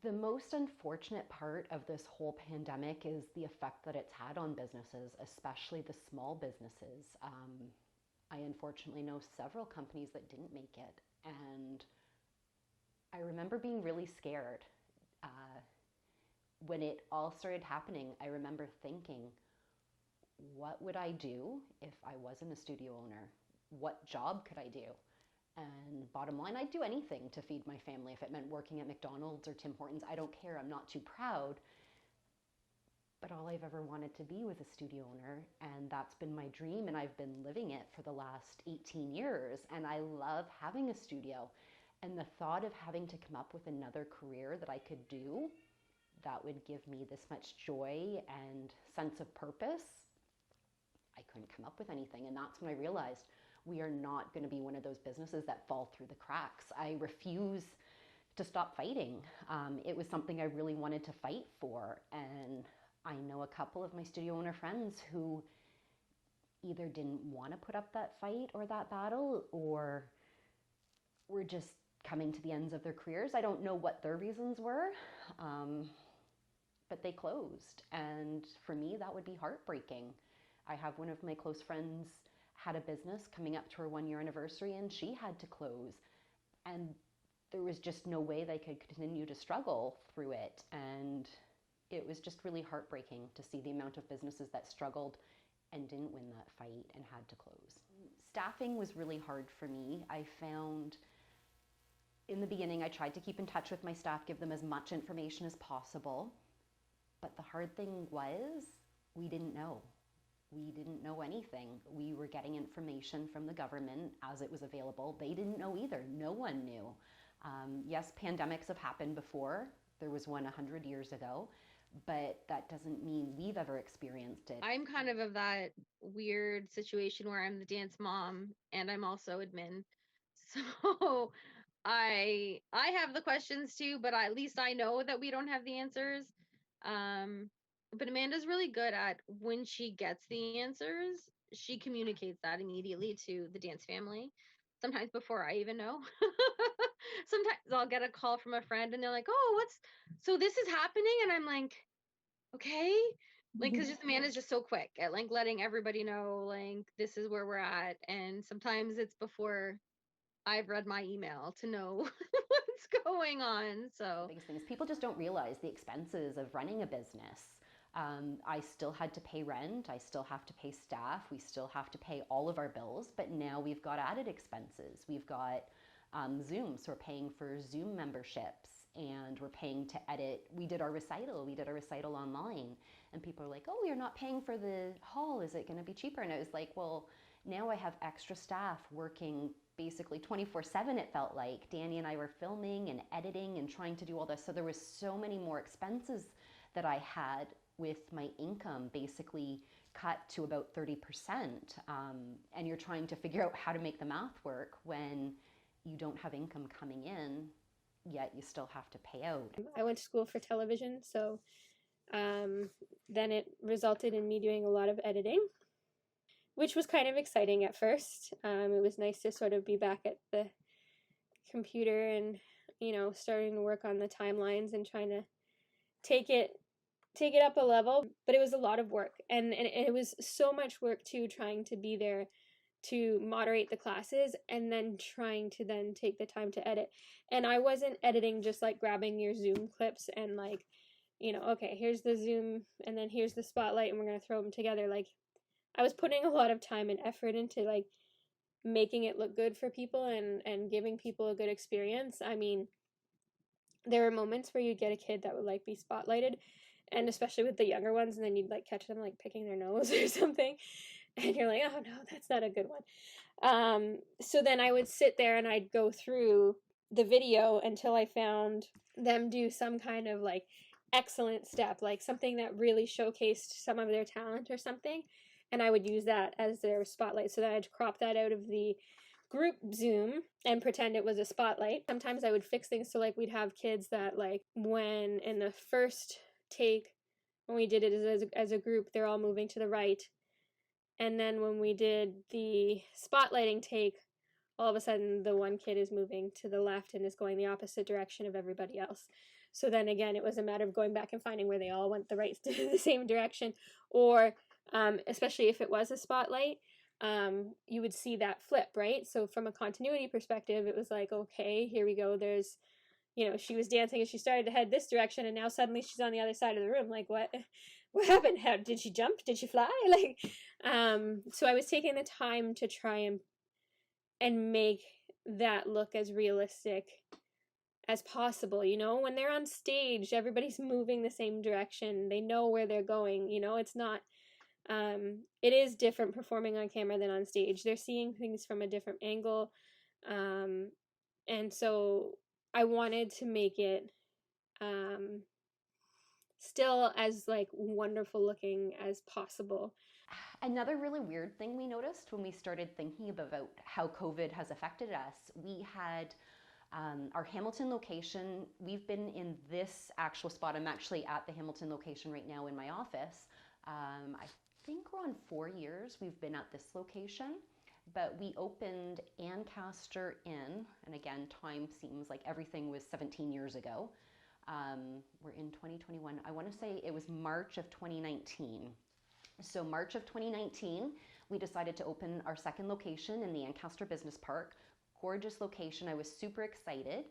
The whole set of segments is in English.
The most unfortunate part of this whole pandemic is the effect that it's had on businesses, especially the small businesses. I unfortunately know several companies that didn't make it, and I remember being really scared. Uh, when it all started happening, I remember thinking, what would I do if I wasn't a studio owner? What job could I do? And bottom line, I'd do anything to feed my family. If it meant working at McDonald's or Tim Hortons, I don't care. I'm not too proud. But all I've ever wanted to be was a studio owner, and that's been my dream, and I've been living it for the last 18 years, and I love having a studio. And the thought of having to come up with another career that I could do that would give me this much joy and sense of purpose, I couldn't come up with anything. And that's when I realized we are not going to be one of those businesses that fall through the cracks. I refuse to stop fighting. It was something I really wanted to fight for. And I know a couple of my studio owner friends who either didn't want to put up that fight or that battle, or were just coming to the ends of their careers. I don't know what their reasons were, but they closed. And for me, that would be heartbreaking. I have one of my close friends had a business coming up to her 1-year anniversary, and she had to close. And there was just no way they could continue to struggle through it. And it was just really heartbreaking to see the amount of businesses that struggled and didn't win that fight and had to close. Staffing was really hard for me. I found in the beginning, I tried to keep in touch with my staff, give them as much information as possible. But the hard thing was we didn't know. We didn't know anything. We were getting information from the government as it was available. They didn't know either. No one knew. Yes, pandemics have happened before. There was one 100 years ago, but that doesn't mean we've ever experienced it. I'm kind of that weird situation where I'm the dance mom and I'm also admin. So I have the questions too, but at least I know that we don't have the answers. But Amanda's really good at when she gets the answers, she communicates that immediately to the dance family. Sometimes before I even know. Sometimes I'll get a call from a friend and they're like, "Oh, so this is happening?" And I'm like, "Okay." Like, because just Amanda's just so quick at like letting everybody know, like, this is where we're at. And sometimes it's before I've read my email to know what's going on. So the biggest thing is people just don't realize the expenses of running a business. I still had to pay rent. I still have to pay staff. We still have to pay all of our bills. But now we've got added expenses. We've got Zoom, so we're paying for Zoom memberships, and we're paying to edit. We did our recital online, and people are like, "Oh, you're not paying for the hall. Is it going to be cheaper?" And I was like, well, now I have extra staff working basically 24/7. It felt like Danny and I were filming and editing and trying to do all this. So there was so many more expenses that I had with my income basically cut to about 30%. And you're trying to figure out how to make the math work when you don't have income coming in, yet you still have to pay out. I went to school for television, so then it resulted in me doing a lot of editing, which was kind of exciting at first. It was nice to sort of be back at the computer and, starting to work on the timelines and trying to take it up a level. But it was a lot of work, and it was so much work too, trying to be there to moderate the classes and then trying to then take the time to edit. And I wasn't editing just like grabbing your Zoom clips and like, okay, here's the Zoom and then here's the spotlight and we're going to throw them together. Like, I was putting a lot of time and effort into like making it look good for people and giving people a good experience. I mean, there were moments where you'd get a kid that would like be spotlighted, and especially with the younger ones, and then you'd like catch them like picking their nose or something, and you're like, oh no, that's not a good one. So then I would sit there and I'd go through the video until I found them do some kind of like excellent step, like something that really showcased some of their talent or something, and I would use that as their spotlight. So then I'd crop that out of the group Zoom and pretend it was a spotlight. Sometimes I would fix things, so like we'd have kids that like when in the first take when we did it as a group, they're all moving to the right, and then when we did the spotlighting take, all of a sudden the one kid is moving to the left and is going the opposite direction of everybody else. So then again, it was a matter of going back and finding where they all went the same direction, or especially if it was a spotlight, you would see that flip, right? So from a continuity perspective, it was like, okay, here we go. There's, she was dancing and she started to head this direction, and now suddenly she's on the other side of the room. Like, what happened? How did she jump? Did she fly? Like, so I was taking the time to try and make that look as realistic as possible. When they're on stage, everybody's moving the same direction. They know where they're going. It's not, it is different performing on camera than on stage. They're seeing things from a different angle. And so I wanted to make it still as like wonderful looking as possible. Another really weird thing we noticed when we started thinking about how COVID has affected us, we had our Hamilton location. We've been in this actual spot. I'm actually at the Hamilton location right now in my office. I think we're on 4 years we've been at this location, but we opened Ancaster Inn, and again, time seems like everything was 17 years ago. We're in 2021. I want to say it was March of 2019. So March of 2019, we decided to open our second location in the Ancaster Business Park. Gorgeous location. I was super excited.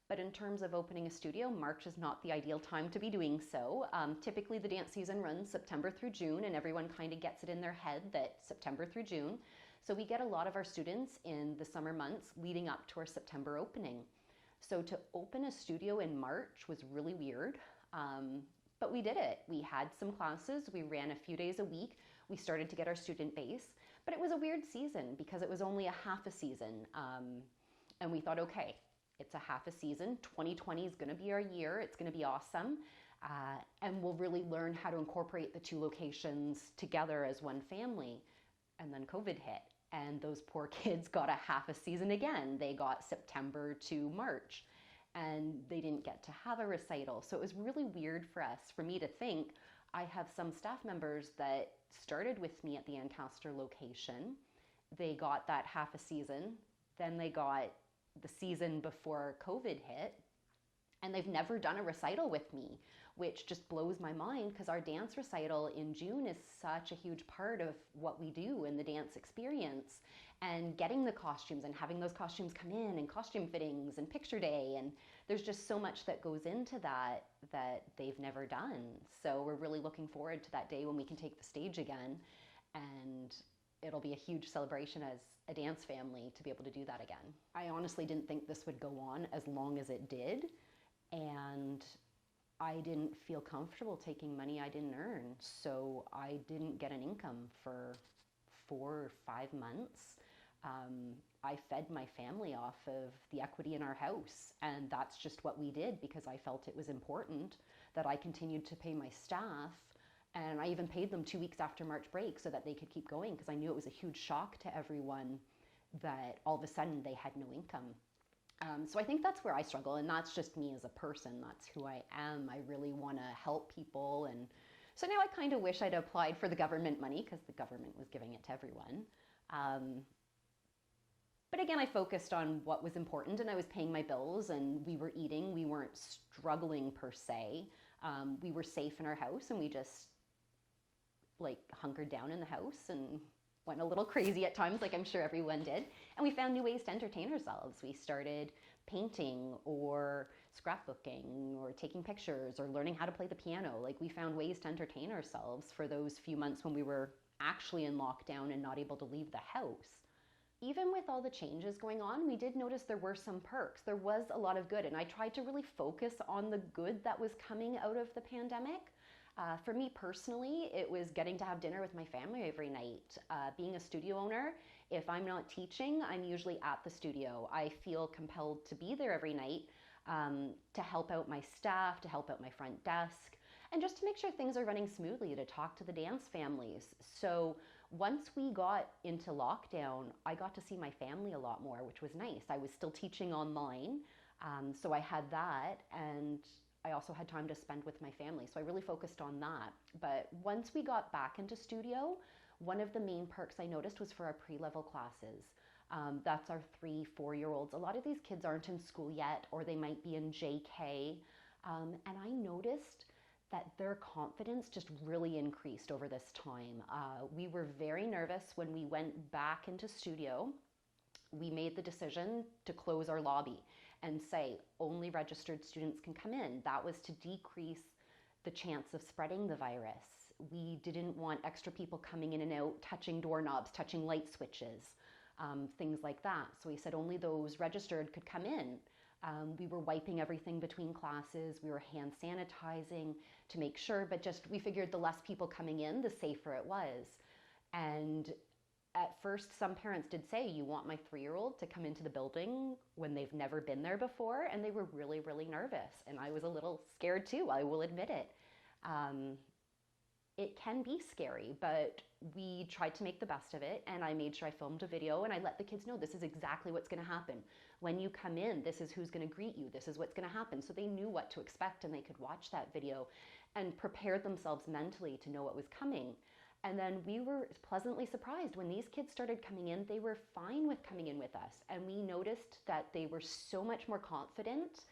But in terms of opening a studio, March is not the ideal time to be doing so. Typically the dance season runs September through June, and everyone kind of gets it in their head that September through June. So we get a lot of our students in the summer months leading up to our September opening. So to open a studio in March was really weird. But we did it. We had some classes. We ran a few days a week. We started to get our student base. But it was a weird season because it was only a half a season. And we thought, okay, it's a half a season. 2020 is going to be our year. It's going to be awesome. And we'll really learn how to incorporate the two locations together as one family. And then COVID hit. And those poor kids got a half a season again. They got September to March. And they didn't get to have a recital. So it was really weird for me to think. I have some staff members that started with me at the Ancaster location. They got that half a season. Then they got the season before COVID hit. And they've never done a recital with me, which just blows my mind because our dance recital in June is such a huge part of what we do in the dance experience. And getting the costumes and having those costumes come in and costume fittings and picture day. And there's just so much that goes into that they've never done. So we're really looking forward to that day when we can take the stage again. And it'll be a huge celebration as a dance family to be able to do that again. I honestly didn't think this would go on as long as it did. And I didn't feel comfortable taking money I didn't earn. So I didn't get an income for 4 or 5 months. I fed my family off of the equity in our house, and that's just what we did because I felt it was important that I continued to pay my staff, and I even paid them 2 weeks after March break so that they could keep going because I knew it was a huge shock to everyone that all of a sudden they had no income. So I think that's where I struggle, and that's just me as a person. That's who I am. I really want to help people, and so now I kind of wish I'd applied for the government money because the government was giving it to everyone. But again, I focused on what was important, and I was paying my bills, and we were eating. We weren't struggling per se. We were safe in our house, and we just hunkered down in the house and went a little crazy at times, like I'm sure everyone did. And we found new ways to entertain ourselves. We started painting or scrapbooking or taking pictures or learning how to play the piano. We found ways to entertain ourselves for those few months when we were actually in lockdown and not able to leave the house. Even with all the changes going on, we did notice there were some perks. There was a lot of good, and I tried to really focus on the good that was coming out of the pandemic. For me personally, it was getting to have dinner with my family every night. Being a studio owner, if I'm not teaching, I'm usually at the studio. I feel compelled to be there every night to help out my staff, to help out my front desk, and just to make sure things are running smoothly, to talk to the dance families. So once we got into lockdown, I got to see my family a lot more, which was nice. I was still teaching online, so I had that, and I also had time to spend with my family. So I really focused on that. But once we got back into studio, one of the main perks I noticed was for our pre-level classes. That's our 3-4-year-olds. A lot of these kids aren't in school yet, or they might be in JK. And I noticed that their confidence just really increased over this time. We were very nervous when we went back into studio. We made the decision to close our lobby and say only registered students can come in. That was to decrease the chance of spreading the virus. We didn't want extra people coming in and out, touching doorknobs, touching light switches, things like that. So we said only those registered could come in. We were wiping everything between classes. We were hand sanitizing to make sure, but just we figured the less people coming in, the safer it was. And at first, some parents did say, you want my 3-year-old to come into the building when they've never been there before? And they were really, really nervous. And I was a little scared too, I will admit it. It can be scary, but we tried to make the best of it. And I made sure I filmed a video and I let the kids know this is exactly what's going to happen. When you come in, this is who's going to greet you. This is what's going to happen. So they knew what to expect and they could watch that video and prepare themselves mentally to know what was coming. And then we were pleasantly surprised when these kids started coming in, they were fine with coming in with us. And we noticed that they were so much more confident.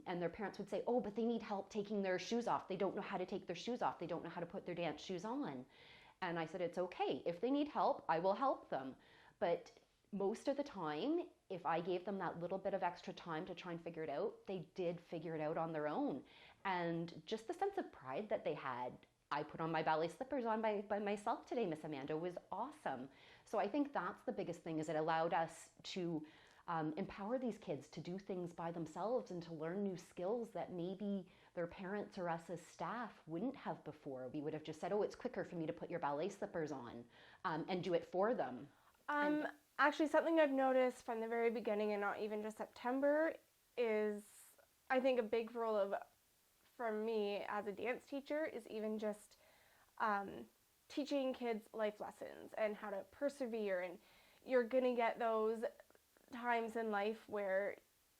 And their parents would say, oh, but they need help taking their shoes off. They don't know how to take their shoes off. They don't know how to put their dance shoes on. And I said, it's okay. If they need help, I will help them. But most of the time, if I gave them that little bit of extra time to try and figure it out, they did figure it out on their own. And just the sense of pride that they had. I put on my ballet slippers on by myself today, Miss Amanda, was awesome. So I think that's the biggest thing, is it allowed us to empower these kids to do things by themselves and to learn new skills that maybe their parents or us as staff wouldn't have before. We would have just said, oh, it's quicker for me to put your ballet slippers on and do it for them. Actually, something I've noticed from the very beginning, and not even just September, is I think a big role of, for me as a dance teacher, is even just teaching kids life lessons and how to persevere. And you're going to get those times in life where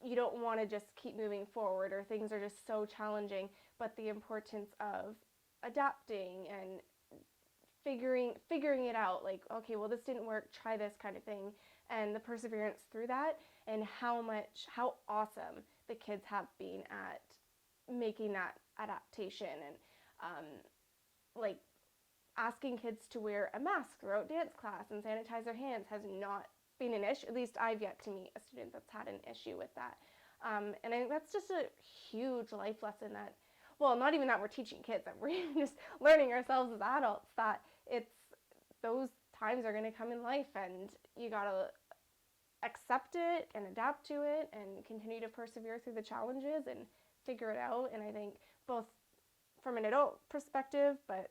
you don't want to just keep moving forward or things are just so challenging, but the importance of adapting and figuring it out, like, okay, well, this didn't work, try this kind of thing, and the perseverance through that, and how awesome the kids have been at making that adaptation. And like asking kids to wear a mask throughout dance class and sanitize their hands has not been an issue. At least I've yet to meet a student that's had an issue with that. And I think that's just a huge life lesson that, well, not even that we're teaching kids, that we're just learning ourselves as adults, that it's, those times are going to come in life and you got to accept it and adapt to it and continue to persevere through the challenges and figure it out. And I think both from an adult perspective, but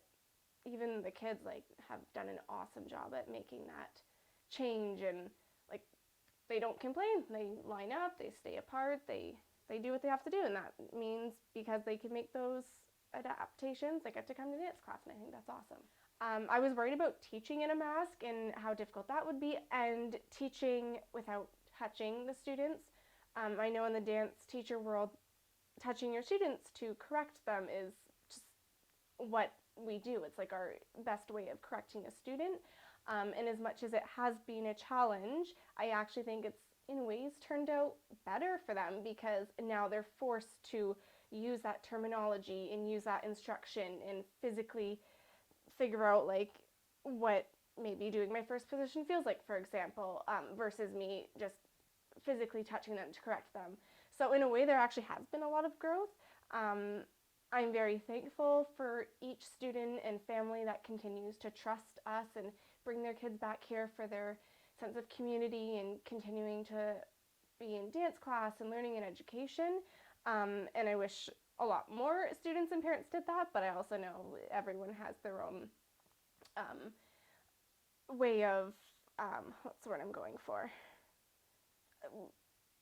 even the kids like have done an awesome job at making that change. And like, they don't complain, they line up, they stay apart, they do what they have to do, and that means because they can make those adaptations, they get to come to dance class, and I think that's awesome. I was worried about teaching in a mask and how difficult that would be, and teaching without touching the students. I know in the dance teacher world, touching your students to correct them is just what we do. It's like our best way of correcting a student. And as much as it has been a challenge, I actually think it's in ways turned out better for them, because now they're forced to use that terminology and use that instruction and physically figure out like what maybe doing my first position feels like, for example, versus me just physically touching them to correct them. So in a way, there actually has been a lot of growth. I'm very thankful for each student and family that continues to trust us and bring their kids back here for their sense of community and continuing to be in dance class and learning and education. And I wish a lot more students and parents did that, but I also know everyone has their own way of, what's the word I'm going for?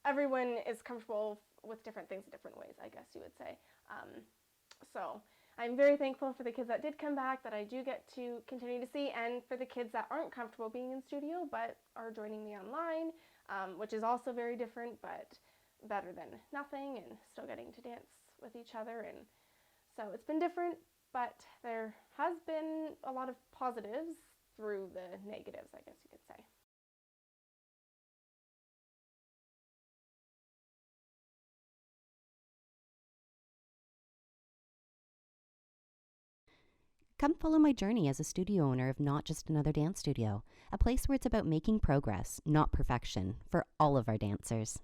Everyone is comfortable with different things in different ways, I guess you would say. So I'm very thankful for the kids that did come back, that I do get to continue to see, and for the kids that aren't comfortable being in studio but are joining me online, which is also very different, but better than nothing, and still getting to dance with each other. And so it's been different, but there has been a lot of positives through the negatives, I guess you could say. Come follow my journey as a studio owner of Not Just Another Dance Studio, a place where it's about making progress, not perfection, for all of our dancers.